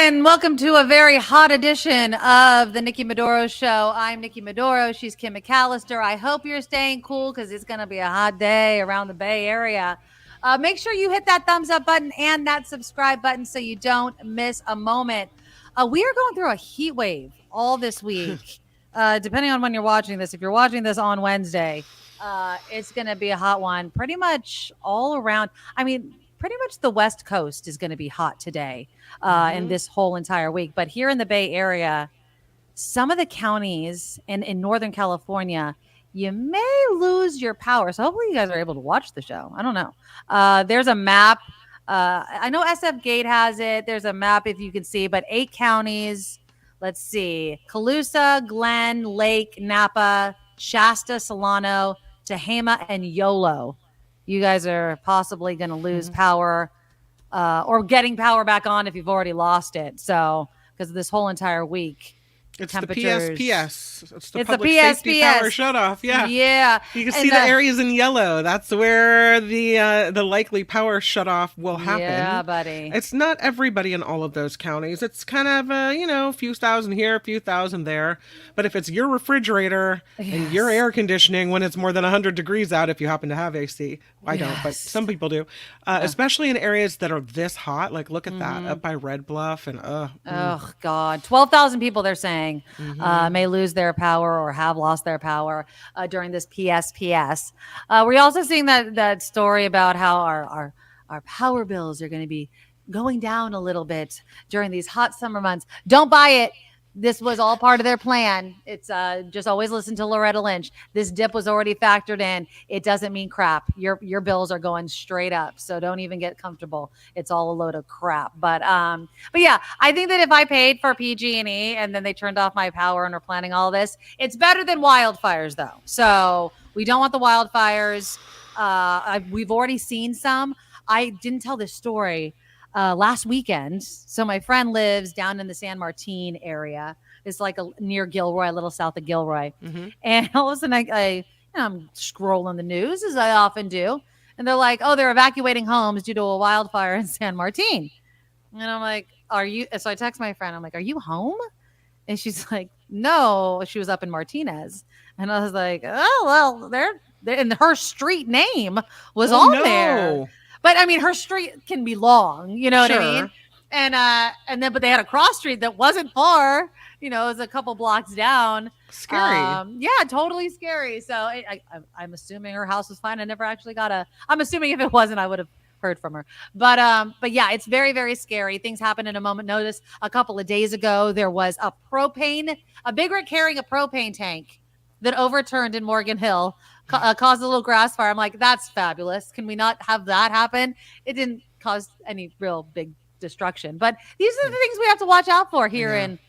and welcome to a very hot edition of the Nikki Maduro Show. I'm Nikki Maduro. She's Kim McAllister. I hope you're staying cool because it's going to be a hot day around the Bay Area. Make sure you hit that thumbs up button and that subscribe button so you don't miss a moment. We are going through a heat wave all this week, depending on when you're watching this. If you're watching this on Wednesday, it's going to be a hot one pretty much all around. I mean, pretty much the West Coast is going to be hot today and this whole entire week. But here in the Bay Area, some of the counties in Northern California, you may lose your power. So hopefully you guys are able to watch the show. I don't know. There's a map. I know SF Gate has it. There's a map if you can see, but 8 counties. Let's see. Colusa, Glen, Lake, Napa, Shasta, Solano, Tehama, and Yolo. You guys are possibly going to lose power or getting power back on if you've already lost it. So, because this whole entire week, it's the PSPS. It's the public PSPS. Safety Power Shutoff. Yeah. Yeah. You can see the areas in yellow. That's where the likely power shutoff will happen. Yeah, buddy. It's not everybody in all of those counties. It's kind of, a few thousand here, a few thousand there. But if it's your refrigerator and your air conditioning when it's more than 100 degrees out, if you happen to have AC, I don't, but some people do, especially in areas that are this hot. Like, look at that up by Red Bluff and oh God, 12,000 people they're saying may lose their power or have lost their power during this PSPS. We're also seeing that story about how our power bills are going to be going down a little bit during these hot summer months. Don't buy it. This was all part of their plan. It's just always listen to Loretta Lynch. This dip was already factored in. It doesn't mean crap. Your bills are going straight up. So don't even get comfortable. It's all a load of crap. But yeah, I think that if I paid for PG&E and then they turned off my power and are planning all this, it's better than wildfires though. So we don't want the wildfires. We've already seen some. I didn't tell this story last weekend. So my friend lives down in the San Martin area. It's like near Gilroy, a little south of Gilroy. And all of a sudden I'm scrolling the news as I often do. And they're like, oh, they're evacuating homes due to a wildfire in San Martin. And I'm like, are you? So I text my friend. I'm like, are you home? And she's like, no, she was up in Martinez. And I was like, oh, well, they're and her street name was on there. But I mean, her street can be long, you know what I mean? And then, but they had a cross street that wasn't far, it was a couple blocks down. Scary. Yeah, totally scary. So I'm assuming her house was fine. I never actually I'm assuming if it wasn't, I would have heard from her. But yeah, it's very, very scary. Things happen in a moment notice. A couple of days ago, there was a big rig carrying a propane tank that overturned in Morgan Hill, caused a little grass fire. I'm like, that's fabulous. Can we not have that happen? It didn't cause any real big destruction. But these are the things we have to watch out for here in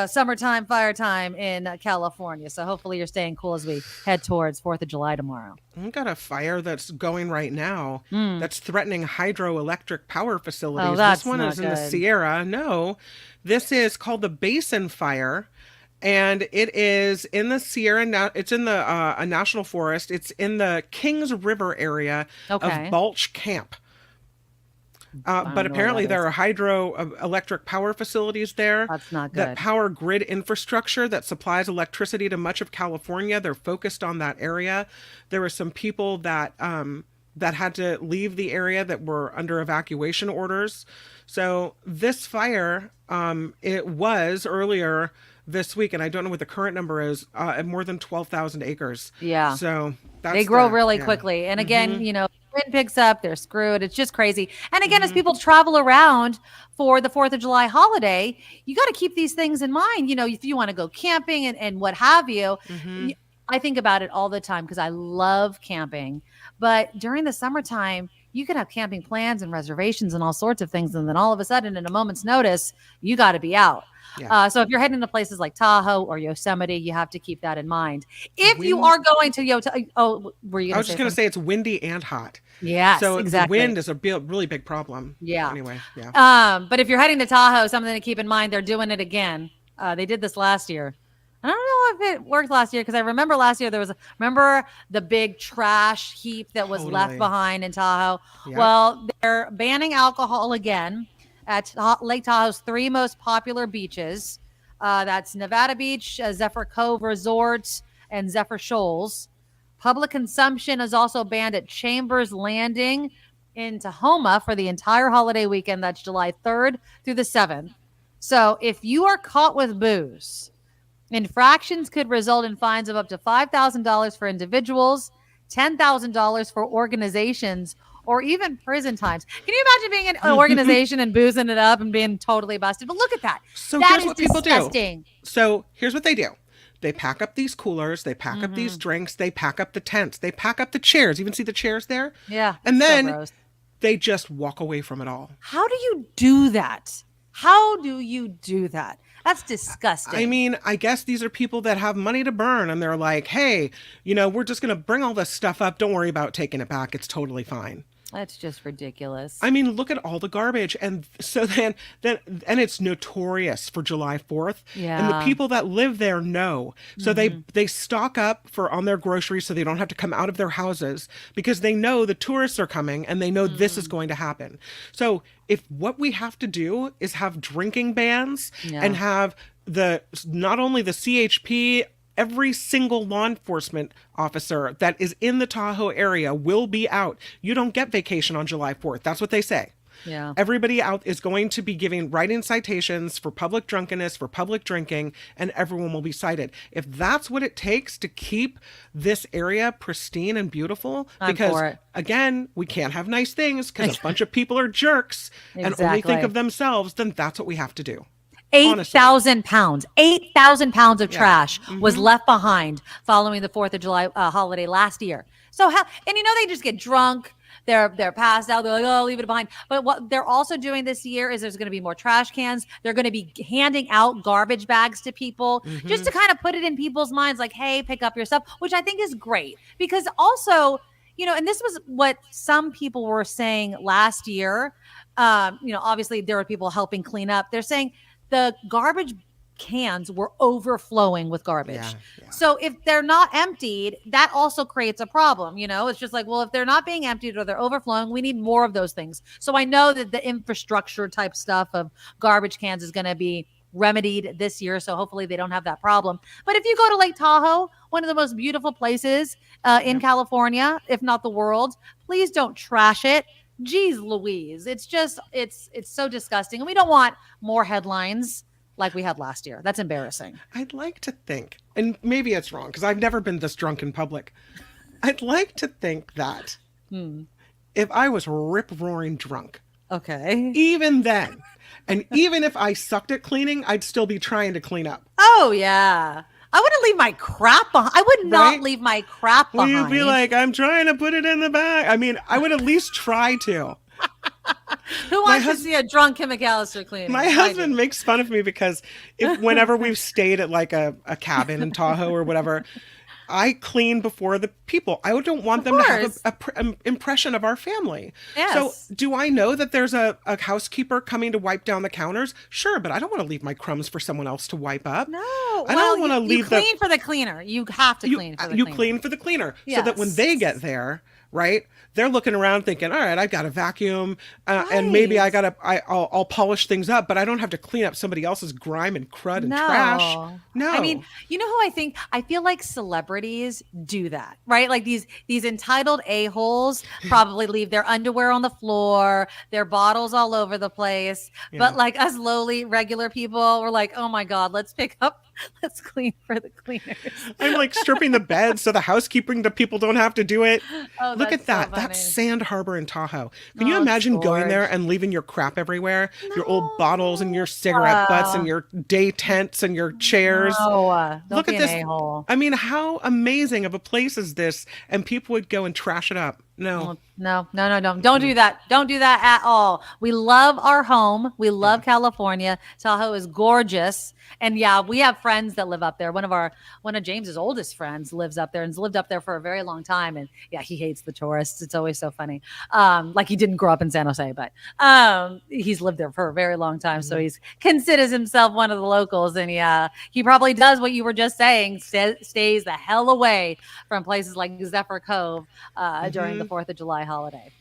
summertime, fire time in California. So hopefully you're staying cool as we head towards 4th of July tomorrow. We've got a fire that's going right now that's threatening hydroelectric power facilities. Oh, that's this one is in the good. Sierra. No, this is called the Basin Fire. And it is in the Sierra. Now it's in the a national forest. It's in the Kings River area of Balch Camp. But apparently there are hydroelectric power facilities there. That's not good. That power grid infrastructure that supplies electricity to much of California. They're focused on that area. There were some people that had to leave the area that were under evacuation orders. So this fire, it was earlier this week, and I don't know what the current number is, at more than 12,000 acres. Yeah. So they grow really quickly. And again, wind picks up, they're screwed. It's just crazy. And again, as people travel around for the 4th of July holiday, you got to keep these things in mind. If you want to go camping and what have you, I think about it all the time because I love camping. But during the summertime, you could have camping plans and reservations and all sorts of things. And then all of a sudden, in a moment's notice, you got to be out. Yeah. So if you're heading to places like Tahoe or Yosemite, you have to keep that in mind. If you are going to Yosemite, were you? I was just going to say it's windy and hot. Yes, so exactly. Wind is a really big problem. Yeah. Anyway, yeah. But if you're heading to Tahoe, something to keep in mind, they're doing it again. They did this last year. I don't know if it worked last year because I remember last year remember the big trash heap that was left behind in Tahoe? Yep. Well, they're banning alcohol again. at Lake Tahoe's 3 most popular beaches. That's Nevada Beach, Zephyr Cove Resort, and Zephyr Shoals. Public consumption is also banned at Chambers Landing in Tahoma for the entire holiday weekend. That's July 3rd through the 7th. So if you are caught with booze, infractions could result in fines of up to $5,000 for individuals, $10,000 for organizations, or even prison times. Can you imagine being in an organization and boozing it up and being totally busted? But look at that. So that here's is what people disgusting. do. So here's what they do. They pack up these coolers, they pack up these drinks, they pack up the tents, they pack up the chairs. Even see the chairs there? Yeah. And then gross. they just walk away from it all. How do you do that? How do you do that? That's disgusting. I mean, I guess these are people that have money to burn and they're like, hey, we're just going to bring all this stuff up. Don't worry about taking it back. It's totally fine. That's just ridiculous. I mean, look at all the garbage. And so then it's notorious for July 4th. Yeah. And the people that live there know. So they stock up on their groceries so they don't have to come out of their houses because they know the tourists are coming and they know this is going to happen. So if what we have to do is have drinking bans and have not only the CHP, every single law enforcement officer that is in the Tahoe area will be out. You don't get vacation on July 4th. That's what they say. Yeah. Everybody out is going to be writing citations for public drunkenness, for public drinking, and everyone will be cited. If that's what it takes to keep this area pristine and beautiful, because again, we can't have nice things because a bunch of people are jerks and only think of themselves, then that's what we have to do. 8,000 pounds. 8,000 pounds of trash was left behind following the 4th of July holiday last year. So and they just get drunk. They're passed out. They're like, oh, leave it behind. But what they're also doing this year is there's going to be more trash cans. They're going to be handing out garbage bags to people just to kind of put it in people's minds like, hey, pick up your stuff, which I think is great. Because also, and this was what some people were saying last year. Obviously there were people helping clean up. They're saying the garbage cans were overflowing with garbage. Yeah. So if they're not emptied, that also creates a problem. It's just like, well, if they're not being emptied or they're overflowing, we need more of those things. So I know that the infrastructure type stuff of garbage cans is going to be remedied this year. So hopefully they don't have that problem. But if you go to Lake Tahoe, one of the most beautiful places in California, if not the world, please don't trash it. Geez Louise. It's so disgusting. And we don't want more headlines like we had last year. That's embarrassing. I'd like to think, and maybe it's wrong because I've never been this drunk in public. I'd like to think that if I was rip-roaring drunk, even then, and even if I sucked at cleaning, I'd still be trying to clean up. Oh, yeah. I wouldn't leave my crap behind. I would not leave my crap behind. Well, you'd be like, I'm trying to put it in the bag. I mean, I would at least try to. Who wants to see a drunk Kim McAllister cleaning? My husband makes fun of me because whenever we've stayed at like a cabin in Tahoe or whatever, I clean before the people. I don't want them to have an impression of our family. Yes. So do I know that there's a housekeeper coming to wipe down the counters? Sure, but I don't want to leave my crumbs for someone else to wipe up. No. I don't want to leave you clean for the cleaner. You have to clean for the cleaner. You clean for the cleaner. Yes. So that when they get there, right, they're looking around thinking, all right, I've got a vacuum and maybe I'll polish things up, but I don't have to clean up somebody else's grime and crud and trash. No. I mean, you know who I feel like celebrities do that, right? Like these entitled a-holes probably leave their underwear on the floor, their bottles all over the place. Yeah. But like us lowly regular people, we're like, oh my God, let's clean for the cleaners. I'm like stripping the bed so the housekeeping people don't have to do it. Oh, look at that. So that's Sand Harbor in Tahoe. Can you imagine going there and leaving your crap everywhere? No. Your old bottles and your cigarette butts and your day tents and your chairs. No, look at this. A-hole. I mean, how amazing of a place is this? And people would go and trash it up. No. Don't do that. Don't do that at all. We love our home. We love California. Tahoe is gorgeous. And yeah, we have friends that live up there. One of James's oldest friends lives up there and has lived up there for a very long time. And yeah, he hates the tourists. It's always so funny. Like he didn't grow up in San Jose, but he's lived there for a very long time. So he's considers himself one of the locals. And yeah, he probably does what you were just saying, stays the hell away from places like Zephyr Cove during the 4th of July holiday.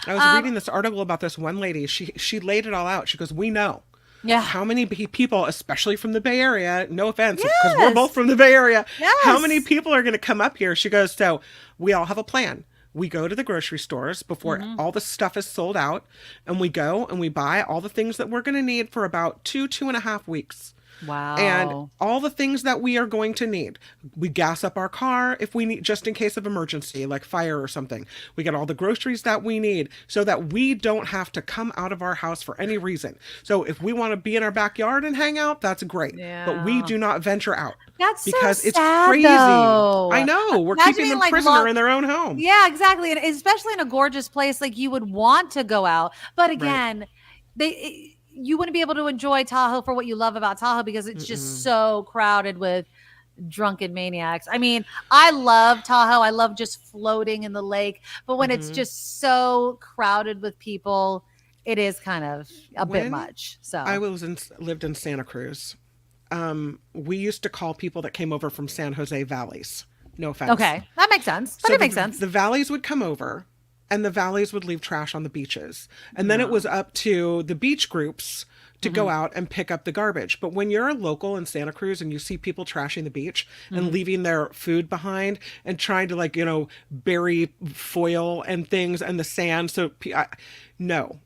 I was reading this article about this one lady. She laid it all out. She goes, "We know Yeah. how many people, especially from the Bay Area, no offense, because we're Yes. both from the Bay Area, how many Yes. people are going to come up here?" She goes, "So we all have a plan. We go to the grocery stores before all the stuff is sold out, and we go and we buy all the things that we're going to need for about 2.5 weeks. Wow. And all the things that we are going to need. We gas up our car if we need, just in case of emergency, like fire or something. We get all the groceries that we need so that we don't have to come out of our house for any reason. So if we want to be in our backyard and hang out, that's great. But we do not venture out. That's because so it's sad, crazy. though. I know. We're Imagine keeping them like, prisoner in their own home. Yeah, exactly. And especially in a gorgeous place, like you would want to go out. But again, you wouldn't be able to enjoy Tahoe for what you love about Tahoe because it's just so crowded with drunken maniacs. I mean, I love Tahoe. I love just floating in the lake. But when it's just so crowded with people, it is kind of a bit much. So I lived in Santa Cruz. We used to call people that came over from San Jose valleys. No offense. Okay, that makes sense. But it makes sense. The valleys would come over, and the valleys would leave trash on the beaches. And then it was up to the beach groups to go out and pick up the garbage. But when you're a local in Santa Cruz and you see people trashing the beach and leaving their food behind and trying to, bury foil and things and the sand. So no.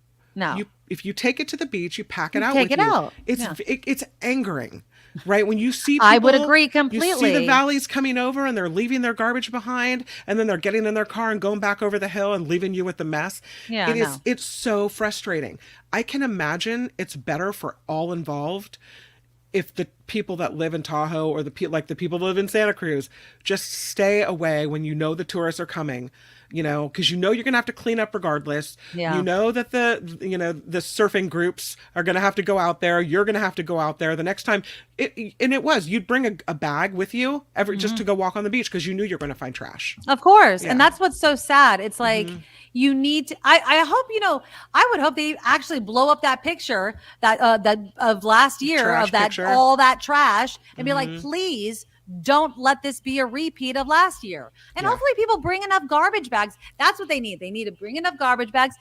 If you take it to the beach, you pack it out with you. Take it out. It's angering. Right? When you see people, I would agree completely. You see the valleys coming over and they're leaving their garbage behind, and then they're getting in their car and going back over the hill and leaving you with the mess. Yeah, it's so frustrating. I can imagine it's better for all involved if the people that live in Tahoe or the people that live in Santa Cruz just stay away when the tourists are coming. Because you're going to have to clean up regardless. Yeah. You know that the surfing groups are going to have to go out there. You're going to have to go out there the next time. You'd bring a bag with you just to go walk on the beach because you knew you're going to find trash. Of course. Yeah. And that's what's so sad. It's like you need to, I hope, I would hope they actually blow up that picture that of last year trash of that picture. All that trash and be like, please don't let this be a repeat of last year. And hopefully people bring enough garbage bags. That's what they need. They need to bring enough garbage bags.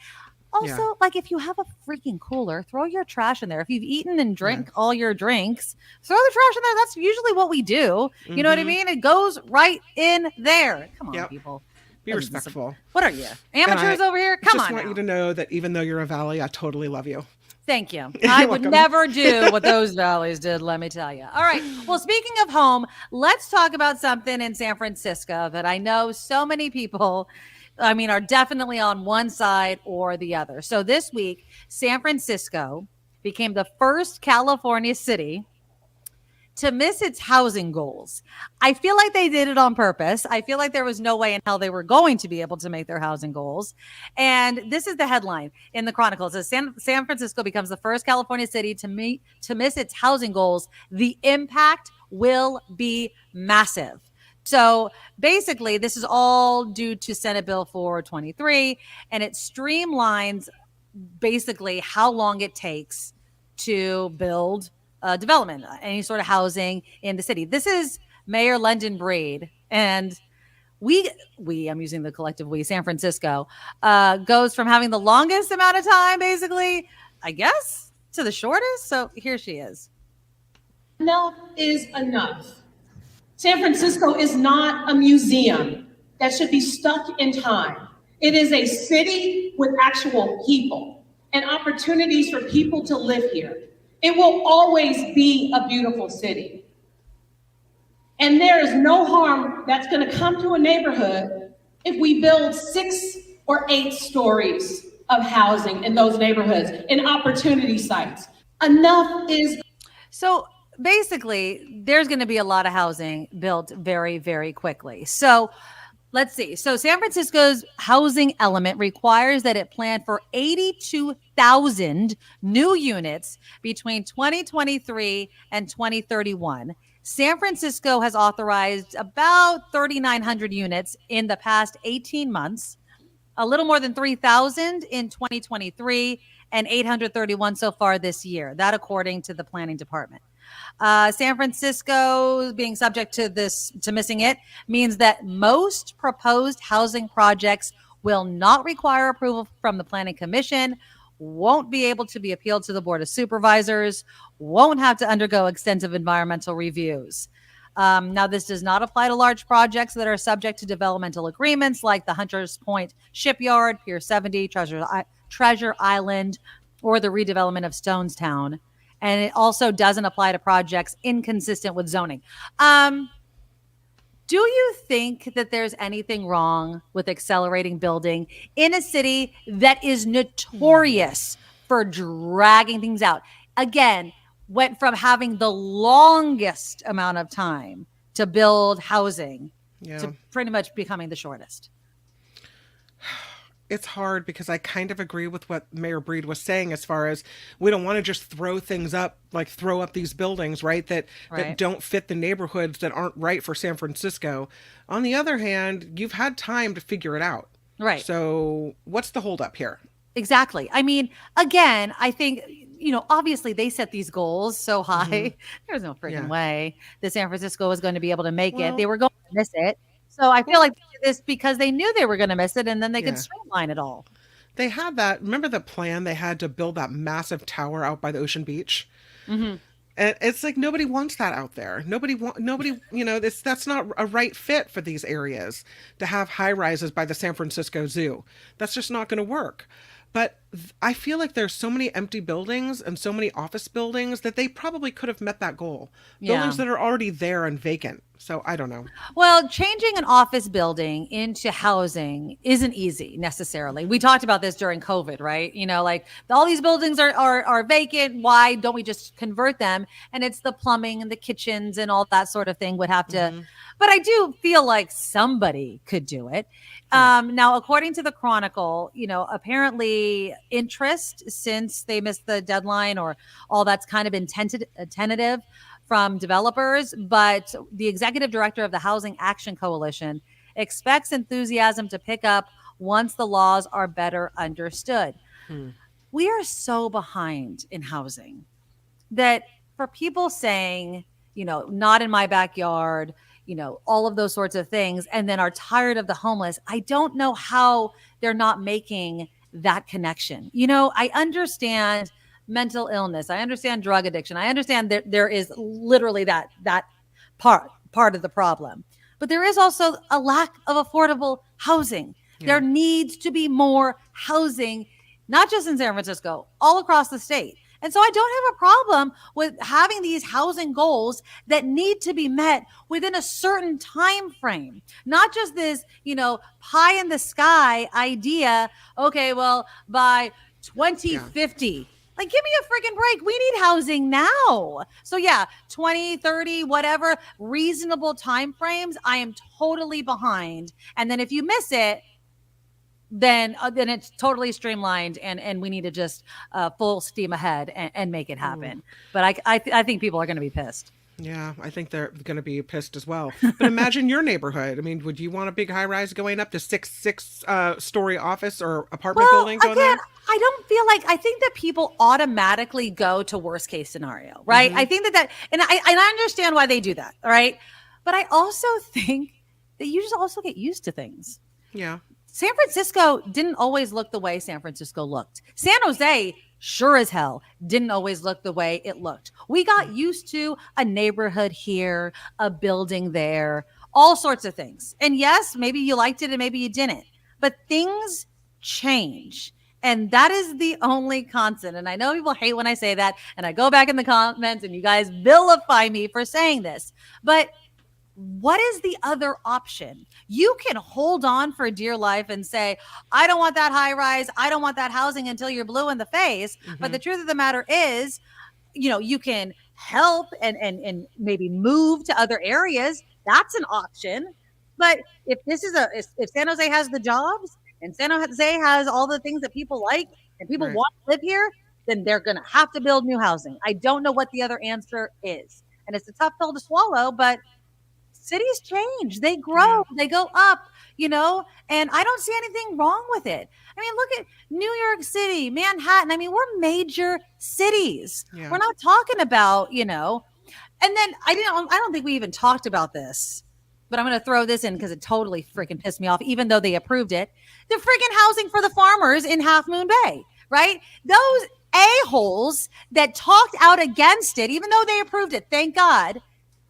Also, if you have a freaking cooler, throw your trash in there. If you've eaten and drank all your drinks, throw the trash in there. That's usually what we do. You know what I mean? It goes right in there. Come on, people. Be respectful. What are you? Amateurs over here? Come on. I just want you to know that even though you're a valley, I totally love you. Thank you. I would never do what those valleys did, let me tell you. All right. Well, speaking of home, let's talk about something in San Francisco that I know so many people, are definitely on one side or the other. So this week, San Francisco became the first California city to miss its housing goals. I feel like they did it on purpose. I feel like there was no way in hell they were going to be able to make their housing goals. And this is the headline in the Chronicle. It says San Francisco becomes the first California city to miss its housing goals. The impact will be massive. So basically, this is all due to Senate Bill 423, and it streamlines basically how long it takes to build development, any sort of housing in the city. This is Mayor London Breed, and I'm using the collective we, San Francisco, goes from having the longest amount of time, basically, I guess, to the shortest. So here she is. Enough is enough. San Francisco is not a museum that should be stuck in time. It is a city with actual people and opportunities for people to live here. It will always be a beautiful city. And there is no harm that's going to come to a neighborhood if we build 6 or 8 stories of housing in those neighborhoods, in opportunity sites. Enough is. So basically, there's going to be a lot of housing built very, very quickly. So let's see. So San Francisco's housing element requires that it plan for 82,000 new units between 2023 and 2031. San Francisco has authorized about 3,900 units in the past 18 months, a little more than 3,000 in 2023, and 831 so far this year. That according to the planning department. San Francisco being subject to missing it means that most proposed housing projects will not require approval from the Planning Commission, won't be able to be appealed to the Board of Supervisors, won't have to undergo extensive environmental reviews. Now, this does not apply to large projects that are subject to developmental agreements like the Hunters Point Shipyard, Pier 70, Treasure Island, or the redevelopment of Stonestown. And it also doesn't apply to projects inconsistent with zoning. Do you think that there's anything wrong with accelerating building in a city that is notorious for dragging things out? Again, went from having the longest amount of time to build housing to pretty much becoming the shortest. It's hard because I kind of agree with what Mayor Breed was saying as far as we don't want to just throw things up, like throw up these buildings, right? That don't fit the neighborhoods, that aren't right for San Francisco. On the other hand, you've had time to figure it out. Right. So what's the holdup here? Exactly. I mean, again, I think, obviously they set these goals so high. There's no freaking way that San Francisco was going to be able to make it. They were going to miss it. So I feel like this because they knew they were going to miss it, and then they could streamline it all. They had that. Remember the plan they had to build that massive tower out by the ocean beach? Mm-hmm. And it's like nobody wants that out there. Nobody, that's not a right fit for these areas to have high rises by the San Francisco Zoo. That's just not going to work. But I feel like there's so many empty buildings and so many office buildings that they probably could have met that goal. Buildings that are already there and vacant. So I don't know. Well, changing an office building into housing isn't easy necessarily. We talked about this during COVID, right? Like all these buildings are vacant. Why don't we just convert them? And it's the plumbing and the kitchens and all that sort of thing would have to. But I do feel like somebody could do it. Now, according to the Chronicle, apparently interest since they missed the deadline or all that's kind of been tentative from developers. But the executive director of the Housing Action Coalition expects enthusiasm to pick up once the laws are better understood. We are so behind in housing that for people saying, not in my backyard, all of those sorts of things, and then are tired of the homeless, I don't know how they're not making that connection. I understand mental illness. I understand drug addiction. I understand that there is literally that part of the problem. But there is also a lack of affordable housing. There needs to be more housing, not just in San Francisco, all across the state. And so I don't have a problem with having these housing goals that need to be met within a certain time frame, not just this, pie in the sky idea. Okay, well, by 2050, like, give me a freaking break. We need housing now. So 20, 30, whatever reasonable time frames, I am totally behind. And then if you miss it, then it's totally streamlined and we need to just full steam ahead and make it happen. But I think people are going to be pissed. Yeah, I think they're going to be pissed as well. But imagine your neighborhood. I mean, would you want a big high rise going up to six story office or apartment building going there? I don't feel like, I think that people automatically go to worst case scenario, right? I think that, and I understand why they do that, all right? But I also think that you just also get used to things. Yeah. San Francisco didn't always look the way San Francisco looked. San Jose sure as hell didn't always look the way it looked. We got used to a neighborhood here, a building there, all sorts of things. And yes, maybe you liked it and maybe you didn't. But things change. And that is the only constant. And I know people hate when I say that. And I go back in the comments and you guys vilify me for saying this. But what is the other option? You can hold on for dear life and say, I don't want that high rise. I don't want that housing until you're blue in the face. But the truth of the matter is, you can help and maybe move to other areas. That's an option. But if San Jose has the jobs and San Jose has all the things that people like and people want to live here, then they're going to have to build new housing. I don't know what the other answer is. And it's a tough pill to swallow, but cities change, they grow, they go up, and I don't see anything wrong with it. I mean, look at New York City, Manhattan. I mean, we're major cities. We're not talking about, and then I don't think we even talked about this but I'm going to throw this in because it totally freaking pissed me off, even though they approved it. The freaking housing for the farmers in Half Moon Bay, right? Those a-holes that talked out against it, even though they approved it, thank God.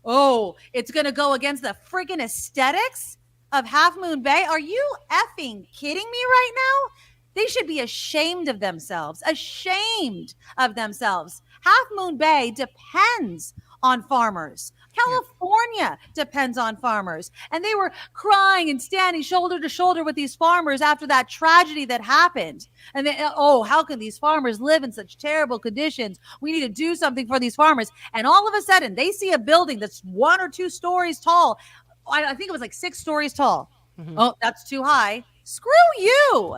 Oh, it's going to go against the freaking aesthetics of Half Moon Bay. Are you effing kidding me right now? They should be ashamed of themselves, ashamed of themselves. Half Moon Bay depends on farmers. California depends on farmers. And they were crying and standing shoulder to shoulder with these farmers after that tragedy that happened. And they, oh, how can these farmers live in such terrible conditions? We need to do something for these farmers. And all of a sudden, they see a building that's 1 or 2 stories tall. I think it was like 6 stories tall. Mm-hmm. Oh, that's too high. Screw you.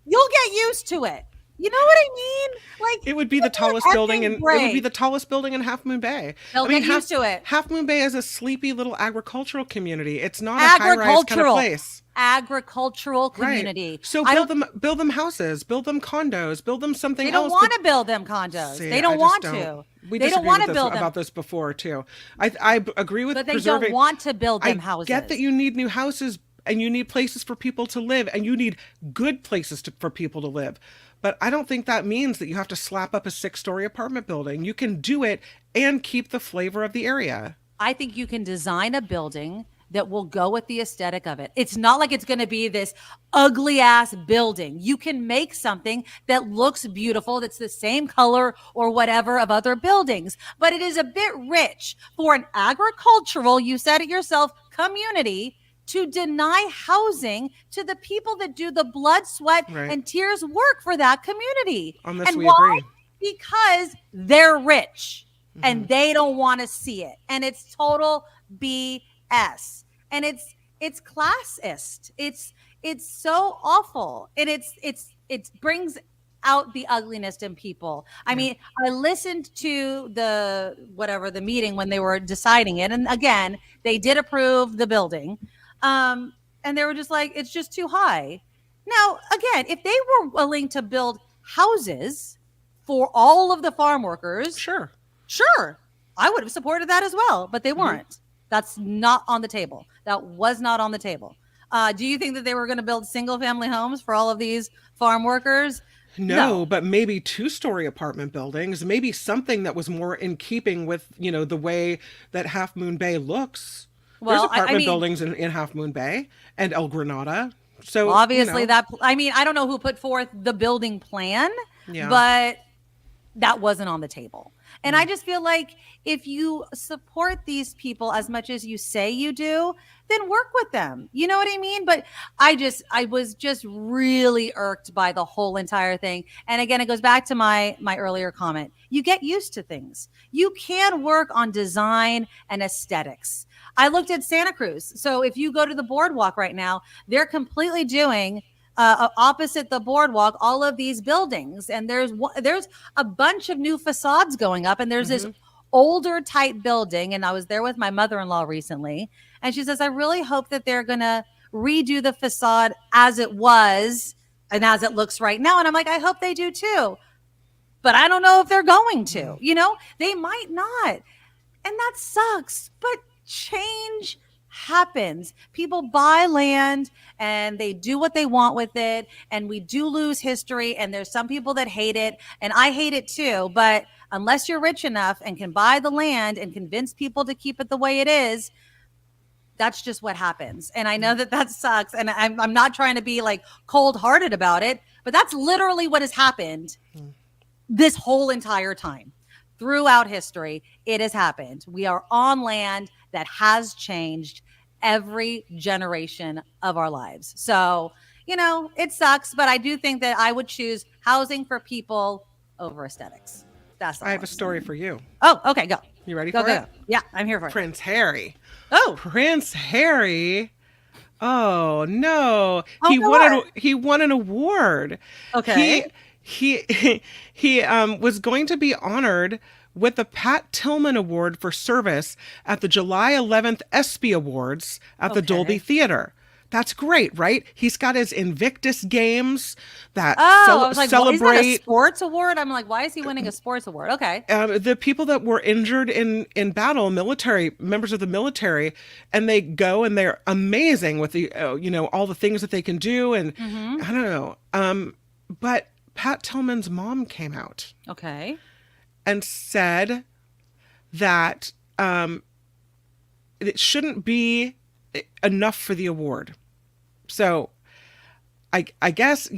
You'll get used to it. You know what I mean? Like, it would be the tallest building, and it would be the tallest building in Half Moon Bay. They'll get used to it. Half Moon Bay is a sleepy little agricultural community. It's not a high-rise kind of place. Agricultural community. Right. So build them houses, build them condos, build them something else. They don't want to build them condos. They don't want to. We they don't want to build them. About this before too. I agree with, but they don't want to build them houses. I get that you need new houses and you need places for people to live, and you need good places for people to live. But I don't think that means that you have to slap up a 6-story apartment building. You can do it and keep the flavor of the area. I think you can design a building that will go with the aesthetic of it. It's not like it's going to be this ugly ass building. You can make something that looks beautiful, that's the same color or whatever of other buildings, but it is a bit rich for an agricultural, you said it yourself, community to deny housing to the people that do the blood, sweat, and tears work for that community. On this, and we why? agree. Because they're rich and they don't want to see it. And it's total BS. And it's classist. It's so awful. And it brings out the ugliness in people. I mean, I listened to the meeting when they were deciding it. And again, they did approve the building. And they were just like, it's just too high. Now, again, if they were willing to build houses for all of the farm workers, sure, I would have supported that as well, but they weren't. Mm-hmm. That's not on the table. That was not on the table. Do you think that they were going to build single family homes for all of these farm workers? No, but maybe 2-story apartment buildings, maybe something that was more in keeping with, the way that Half Moon Bay looks. Well, there's apartment buildings in Half Moon Bay and El Granada. So obviously I don't know who put forth the building plan, but that wasn't on the table. And I just feel like if you support these people as much as you say you do, then work with them. You know what I mean? But I was just really irked by the whole entire thing. And again, it goes back to my earlier comment. You get used to things. You can work on design and aesthetics. I looked at Santa Cruz. So if you go to the boardwalk right now, they're completely doing opposite the boardwalk, all of these buildings. And there's a bunch of new facades going up. And there's this older type building. And I was there with my mother-in-law recently. And she says, I really hope that they're going to redo the facade as it was and as it looks right now. And I'm like, I hope they do too. But I don't know if they're going to. They might not. And that sucks. But change happens. People buy land and they do what they want with it. And we do lose history. And there's some people that hate it. And I hate it too. But unless you're rich enough and can buy the land and convince people to keep it the way it is, that's just what happens. And I know that sucks. And I'm not trying to be like cold-hearted about it, but that's literally what has happened this whole entire time. Throughout history, it has happened. We are on land that has changed every generation of our lives. So, it sucks, but I do think that I would choose housing for people over aesthetics. I have a story for you. Oh, okay, go. You ready for it? Yeah, I'm here for it. Prince Harry. Oh, Prince Harry. Oh no, he won an award. Okay. He was going to be honored with the Pat Tillman Award for service at the July 11th ESPY Awards at the Dolby Theater. That's great, right? He's got his Invictus Games that I was like, well, is that a celebrate sports award? I'm like, why is he winning a sports award? Okay. the people that were injured in battle, military members of the military, and they go and they're amazing with the all the things that they can do, and I don't know. But Pat Tillman's mom came out Okay. and said that it shouldn't be enough for the award. So I guess,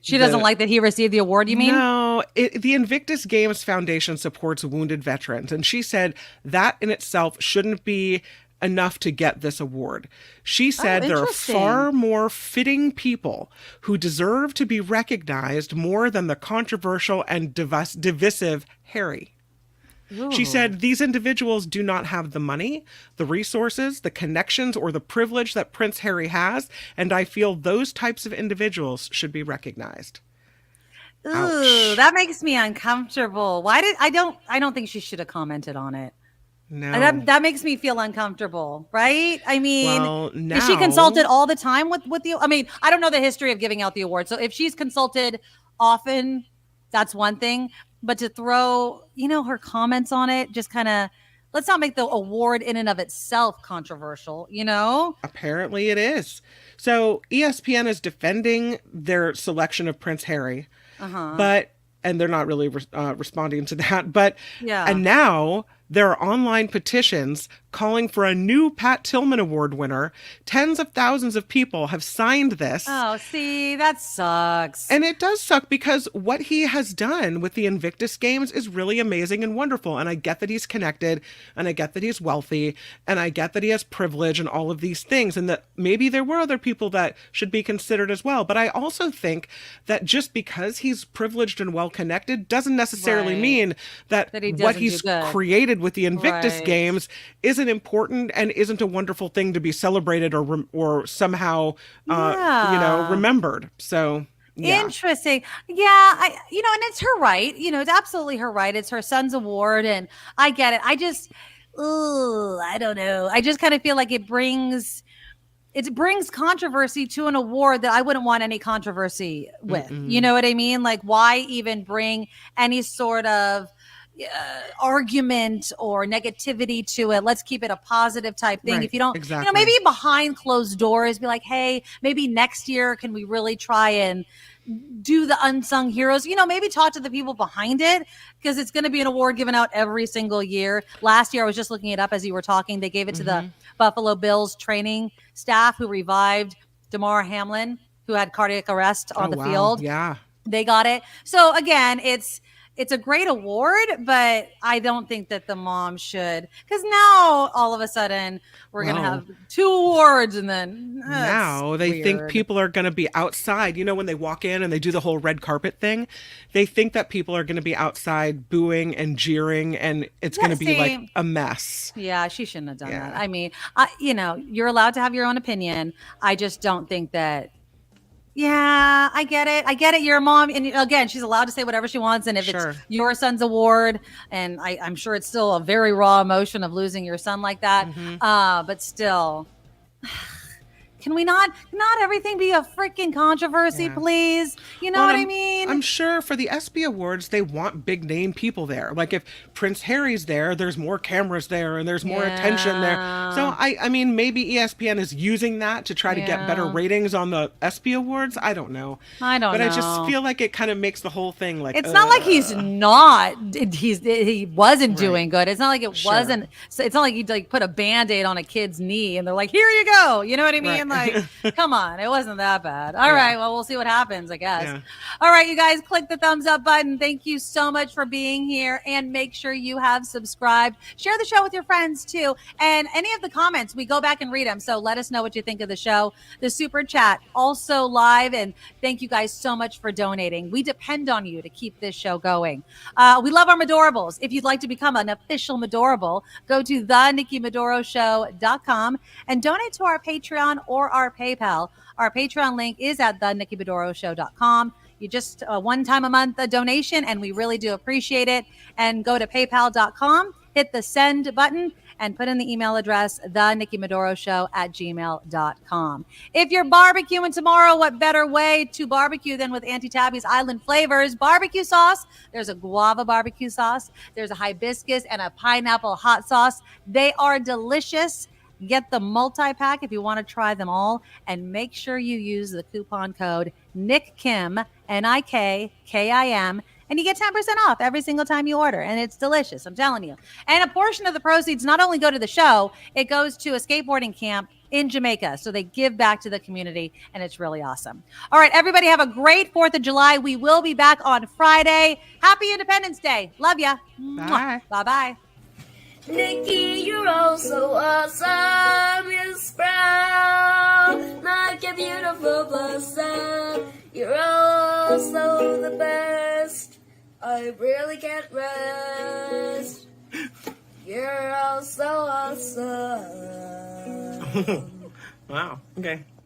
She doesn't like that he received the award, you mean? No, the Invictus Games Foundation supports wounded veterans. And she said that in itself shouldn't be enough to get this award. She said there are interesting. far more fitting people who deserve to be recognized more than the controversial and divisive Harry. She said these individuals do not have the money, the resources, the connections, or the privilege that Prince Harry has, and I feel those types of individuals should be recognized. Ooh, Ouch. that makes me uncomfortable. I don't think she should have commented on it. No. That makes me feel uncomfortable, right? I mean, Well, is she now- consulted all the time with the? I mean, I don't know the history of giving out the award, so if she's consulted often, that's one thing. But to throw, her comments on it, just kind of, let's not make the award in and of itself controversial, Apparently it is. So ESPN is defending their selection of Prince Harry, and they're not really responding to that. But Yeah. And now there are online petitions calling for a new Pat Tillman Award winner. Tens of thousands of people have signed this. Oh, see, that sucks. And it does suck because what he has done with the Invictus Games is really amazing and wonderful. And I get that he's connected, and I get that he's wealthy, and I get that he has privilege and all of these things, and that maybe there were other people that should be considered as well. But I also think that just because he's privileged and well connected doesn't necessarily Right. mean that That he what doesn't he's do good. created with the Invictus Right. Games isn't important and isn't a wonderful thing to be celebrated or somehow remembered. So yeah. Interesting. Yeah, and it's her right. It's absolutely her right. It's her son's award, and I get it. I just, I don't know. I just kind of feel like it brings controversy to an award that I wouldn't want any controversy with. You know what I mean? Like, why even bring any sort of argument or negativity to it? Let's keep it a positive type thing. Right, If you don't, exactly. maybe behind closed doors, be like, hey, maybe next year, can we really try and do the unsung heroes? Maybe talk to the people behind it, because it's going to be an award given out every single year. Last year, I was just looking it up as you were talking. They gave it to the Buffalo Bills training staff who revived Damar Hamlin, who had cardiac arrest on the wow. field. Yeah. They got it. So again, it's a great award, but I don't think that the mom should, because now all of a sudden we're going to have 2 awards, and then Now they think people are going to be outside. When they walk in and they do the whole red carpet thing, they think that people are going to be outside booing and jeering, and it's going to be like a mess. Yeah, she shouldn't have done Yeah. that. I mean, you're allowed to have your own opinion. I just don't think that. Yeah, I get it. You're a mom. And again, she's allowed to say whatever she wants. And if Sure. it's your son's award, and I'm sure it's still a very raw emotion of losing your son like that. But still, can we not everything be a freaking controversy, Yeah. please? You know Well, what I mean? I'm sure for the ESPY Awards, they want big name people there. Like if Prince Harry's there, there's more cameras there and there's more attention there. So I mean, maybe ESPN is using that to try to get better ratings on the ESPY Awards. I don't know. But I just feel like it kind of makes the whole thing like, it's not like he wasn't doing good. It's not like it Sure. wasn't. So it's not like you like put a Band-Aid on a kid's knee and they're like, here you go. You know what I mean? Right. Like, come on, it wasn't that bad. All right, well, we'll see what happens, I guess. Yeah. All right, you guys, click the thumbs up button. Thank you so much for being here, and make sure you have subscribed. Share the show with your friends too, and any of the comments, we go back and read them. So let us know what you think of the show. The super chat also live, and thank you guys so much for donating. We depend on you to keep this show going. We love our Madorables. If you'd like to become an official Madorable, go to thenikkimadoroshow.com and donate to our Patreon or our PayPal. Our Patreon link is at thenikkimadoroshow.com. You just one time a month a donation, and we really do appreciate it. And go to paypal.com, hit the send button, and put in the email address, thenikkimadoroshow@gmail.com. If you're barbecuing tomorrow, what better way to barbecue than with Auntie Tabby's Island Flavors barbecue sauce? There's a guava barbecue sauce. There's a hibiscus and a pineapple hot sauce. They are delicious. Get the multi-pack if you want to try them all, and make sure you use the coupon code NIKKIM, NIKKIM, and you get 10% off every single time you order, and it's delicious, I'm telling you. And a portion of the proceeds not only go to the show, it goes to a skateboarding camp in Jamaica, so they give back to the community, and it's really awesome. All right, everybody have a great 4th of July. We will be back on Friday. Happy Independence Day. Love ya. Bye. Bye-bye. Nikki, you're oh so awesome, Miss Brown, like a beautiful blossom. You're also the best. I really can't rest. You're oh so awesome. Wow. Okay.